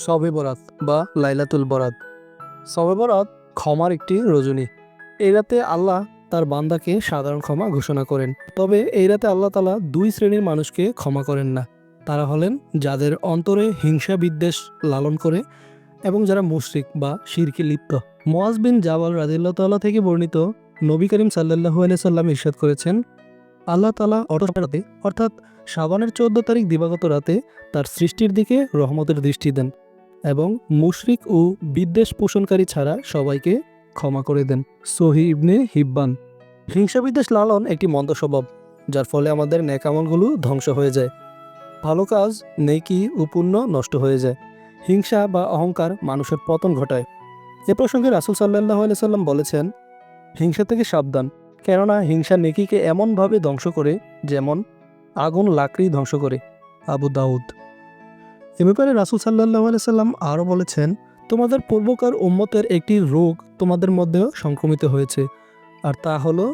শবে বরাত বা লাইলাতুল বরাত। শবে বরাত ক্ষমার একটি রজনী। এই রাতে আল্লাহ তার বান্দাকে সাধারণ ক্ষমা ঘোষণা করেন। তবে এই রাতে আল্লাহ তাআলা দুই শ্রেণীর মানুষকে ক্ষমা করেন না। তারা হলেন যাদের অন্তরে হিংসা বিদ্বেষ লালন করে এবং যারা মুশরিক বা শিরকে লিপ্ত। মুআজ বিন জাবাল রাদিয়াল্লাহু তাআলা থেকে বর্ণিত, নবী করিম সাল্লাল্লাহু আলাইহি সাল্লাম ইরশাদ করেছেন, আল্লাহ তাআলা রাতে অর্থাৎ শাবানের 14 তারিখ দিবাগত রাতে তার সৃষ্টির দিকে রহমতের দৃষ্টি দেন এবং মুশরিক ও বিদ্বেষ পোষণকারী ছাড়া সবাইকে ক্ষমা করে দেন। সহিহ ইবনে হিব্বান। হিংসা বিদ্বেষ লালন একটি মন্দ স্বভাব, যার ফলে আমাদের নেক আমলগুলো ধ্বংস হয়ে যায়, ভালো কাজ নেকি ও পুণ্য নষ্ট হয়ে যায়। হিংসা বা অহংকার মানুষের পতন ঘটায়। এ প্রসঙ্গে রাসূল সাল্লাল্লাহু আলাইহি সাল্লাম বলেছেন, হিংসা থেকে সাবধান, কেননা হিংসা নেকিকে এমনভাবে ধ্বংস করে যেমন আগুন লাকড়ি ধ্বংস করে। আবু দাউদ। এ ব্যাপারে রাসূল সাল্লাল্লাহু আলাইহি সাল্লাম আরও বলেছেন, তোমাদের পূর্বকার উম্মতের একটি রোগ তোমাদের মধ্যেও সংক্রমিত হয়েছে, আর তা হলো